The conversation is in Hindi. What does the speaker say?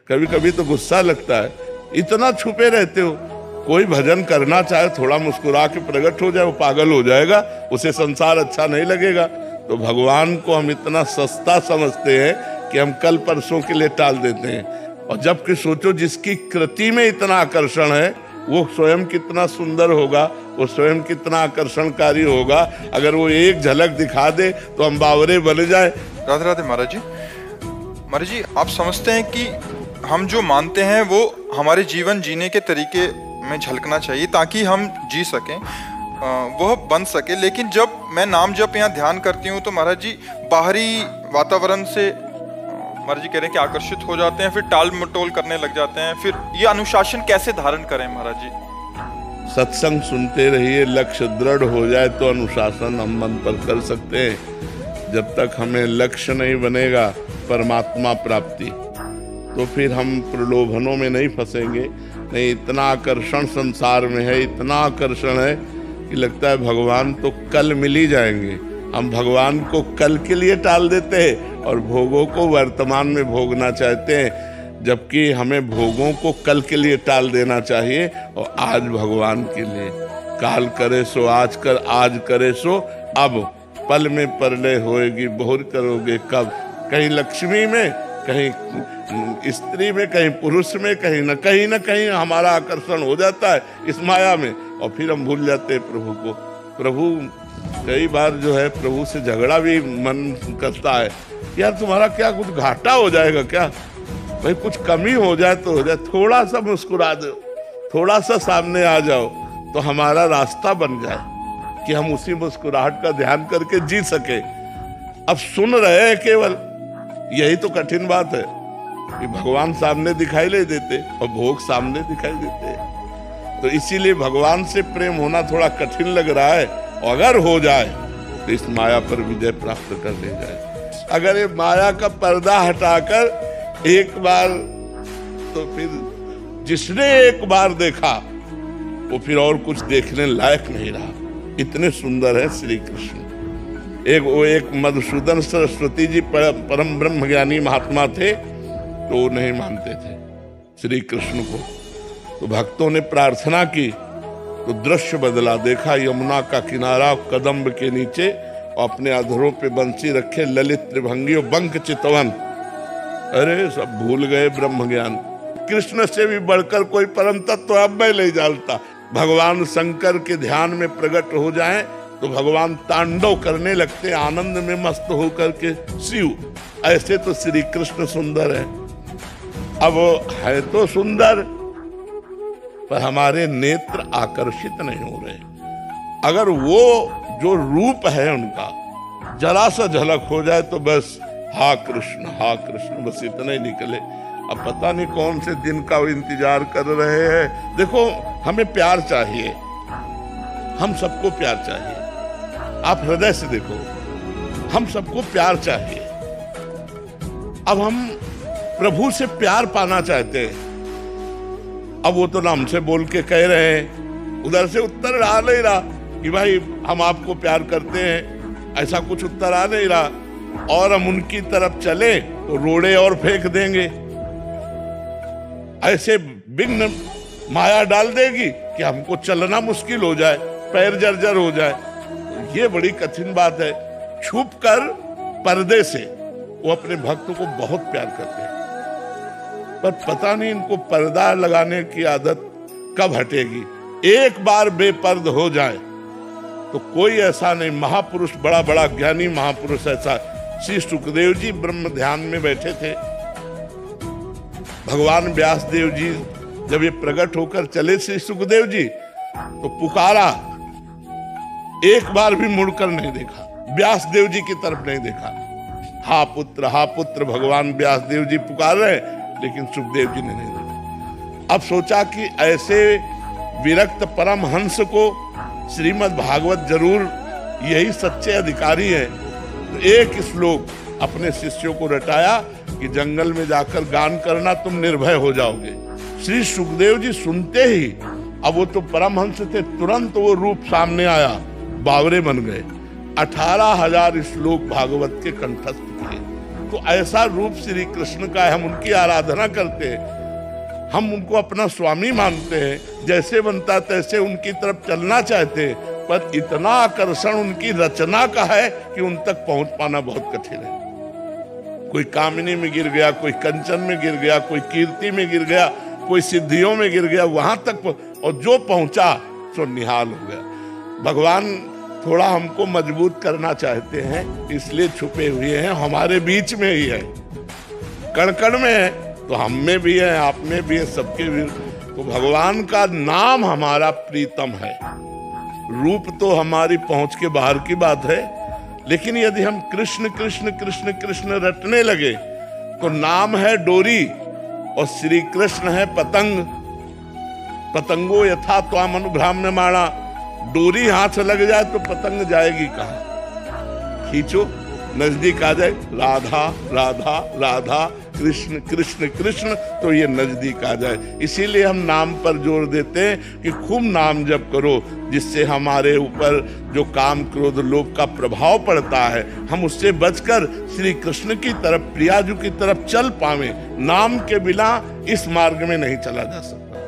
कभी कभी तो गुस्सा लगता है, इतना छुपे रहते हो। कोई भजन करना चाहे थोड़ा मुस्कुरा के प्रकट हो जाए, वो पागल हो जाएगा, उसे संसार अच्छा नहीं लगेगा। तो भगवान को हम इतना सस्ता समझते हैं कि हम कल परसों के लिए टाल देते हैं। और जबकि सोचो, जिसकी कृति में इतना आकर्षण है वो स्वयं कितना सुंदर होगा, वो स्वयं कितना आकर्षणकारी होगा। अगर वो एक झलक दिखा दे तो हम बावरे बन जाए। राधे राधे महाराज जी। महाराज जी, आप समझते हैं कि हम जो मानते हैं वो हमारे जीवन जीने के तरीके में झलकना चाहिए ताकि हम जी सकें, वह बन सके। लेकिन जब मैं नाम जप यहाँ ध्यान करती हूँ तो महाराज जी बाहरी वातावरण से महाराज जी कह रहे हैं कि आकर्षित हो जाते हैं, फिर टाल मटोल करने लग जाते हैं। फिर ये अनुशासन कैसे धारण करें महाराज जी? सत्संग सुनते रहिए, लक्ष्य दृढ़ हो जाए तो अनुशासन हम मन पर कर सकते हैं। जब तक हमें लक्ष्य नहीं बनेगा परमात्मा प्राप्ति, तो फिर हम प्रलोभनों में नहीं फंसेंगे। नहीं, इतना आकर्षण संसार में है, इतना आकर्षण है कि लगता है भगवान तो कल मिल ही जाएंगे। हम भगवान को कल के लिए टाल देते हैं और भोगों को वर्तमान में भोगना चाहते हैं, जबकि हमें भोगों को कल के लिए टाल देना चाहिए और आज भगवान के लिए। काल करे सो आज कर, आज करे सो अब, पल में परलय होएगी बहुर करोगे कब। कहीं लक्ष्मी में, कहीं स्त्री में, कहीं पुरुष में, कहीं न कहीं हमारा आकर्षण हो जाता है इस माया में, और फिर हम भूल जाते हैं प्रभु को। प्रभु कई बार जो है प्रभु से झगड़ा भी मन करता है, यार तुम्हारा क्या कुछ घाटा हो जाएगा क्या, भाई कुछ कमी हो जाए तो हो जाए, थोड़ा सा मुस्कुरा दो, थोड़ा सा सामने आ जाओ तो हमारा रास्ता बन जाए कि हम उसी मुस्कुराहट का ध्यान करके जी सके। अब सुन रहे हैं केवल, यही तो कठिन बात है कि भगवान सामने दिखाई नहीं देते और भोग सामने दिखाई देते हैं। तो इसीलिए भगवान से प्रेम होना थोड़ा कठिन लग रहा है। अगर हो जाए तो इस माया पर विजय प्राप्त कर ले जाए। अगर ये माया का पर्दा हटाकर एक बार, तो फिर जिसने एक बार देखा वो फिर और कुछ देखने लायक नहीं रहा। इतने सुंदर है श्री कृष्ण। एक मधुसूदन सरस्वती जी परम ब्रह्म ज्ञानी महात्मा थे, तो वो नहीं मानते थे श्री कृष्ण को। तो भक्तों ने प्रार्थना की तो दृश्य बदला। देखा यमुना का किनारा कदम्ब के नीचे, और अपने अधरों पे बंसी रखे ललित त्रिभंगी और बंक चितवन। अरे सब भूल गए ब्रह्म ज्ञान। कृष्ण से भी बढ़कर कोई परम तत्व तो अब मैं नहीं जानता। भगवान शंकर के ध्यान में प्रकट हो जाएं तो भगवान तांडव करने लगते, आनंद में मस्त होकर के शिव। ऐसे तो श्री कृष्ण सुंदर है। अब है तो सुंदर, पर हमारे नेत्र आकर्षित नहीं हो रहे। अगर वो जो रूप है उनका जरा सा झलक हो जाए तो बस हा कृष्ण, बस इतना ही निकले। अब पता नहीं कौन से दिन का वो इंतजार कर रहे हैं। देखो, हमें प्यार चाहिए, हम सबको प्यार चाहिए। आप हृदय से देखो, हम सबको प्यार चाहिए। अब हम प्रभु से प्यार पाना चाहते हैं। अब वो तो नाम से बोल के कह रहे हैं, उधर से उत्तर आ नहीं रहा कि भाई हम आपको प्यार करते हैं, ऐसा कुछ उत्तर आ नहीं रहा। और हम उनकी तरफ चले तो रोड़े और फेंक देंगे। ऐसे विघ्न माया डाल देगी कि हमको चलना मुश्किल हो जाए, पैर जर्जर हो जाए। ये बड़ी कठिन बात है। छुप कर पर्दे से वो अपने भक्त को बहुत प्यार करते हैं, पर पता नहीं इनको पर्दा लगाने की आदत कब हटेगी। एक बार बेपर्द हो जाए तो कोई ऐसा नहीं महापुरुष, बड़ा बड़ा ज्ञानी महापुरुष ऐसा। श्री सुखदेव जी ब्रह्म ध्यान में बैठे थे। भगवान व्यास देव जी जब ये प्रकट होकर चले श्री सुखदेव जी, तो पुकारा, एक बार भी मुड़कर नहीं देखा, व्यास देव जी की तरफ नहीं देखा। हा पुत्र भगवान व्यास देव जी पुकार रहे, लेकिन सुखदेव जी ने नहीं देखा। अब सोचा कि ऐसे विरक्त परम हंस को श्रीमद् भागवत जरूर यही सच्चे अधिकारी हैं। तो एक श्लोक अपने शिष्यों को रटाया कि जंगल में जाकर गान करना, तुम निर्भय हो जाओगे। श्री सुखदेव जी सुनते ही, अब वो तो परमहंस थे, तुरंत वो रूप सामने आया, बावरे बन गए। 18,000 श्लोक भागवत के कंठस्थ किए। तो ऐसा रूप श्री कृष्ण का है, हम उनकी आराधना करते हैं, हम उनको अपना स्वामी मानते हैं, जैसे बनता तैसे उनकी तरफ चलना चाहते हैं, पर इतना आकर्षण उनकी रचना का है कि उन तक पहुंच पाना बहुत कठिन है। कोई कामिनी में गिर गया, कोई कंचन में गिर गया, कोई कीर्ति में गिर गया, कोई सिद्धियों में गिर गया, वहां तक और जो पहुंचा सो निहाल हो गया। भगवान थोड़ा हमको मजबूत करना चाहते हैं, इसलिए छुपे हुए हैं, हमारे बीच में ही है, कण कण में है, तो हम में भी है, आप में भी है, सबके भी। तो भगवान का नाम हमारा प्रीतम है। रूप तो हमारी पहुंच के बाहर की बात है, लेकिन यदि हम कृष्ण कृष्ण कृष्ण कृष्ण रटने लगे तो नाम है डोरी और श्री कृष्ण है पतंग। पतंगो यथा त्वाम अनुभ्राम्यमाणा, डोरी हाथ लग जाए तो पतंग जाएगी कहां? खींचो, नजदीक आ जाए, राधा राधा राधा, कृष्ण कृष्ण कृष्ण, तो ये नजदीक आ जाए। इसीलिए हम नाम पर जोर देते हैं कि खूब नाम जप करो, जिससे हमारे ऊपर जो काम क्रोध लोभ का प्रभाव पड़ता है, हम उससे बचकर श्री कृष्ण की तरफ, प्रियाजू की तरफ चल पावे। नाम के बिना इस मार्ग में नहीं चला जा सकता।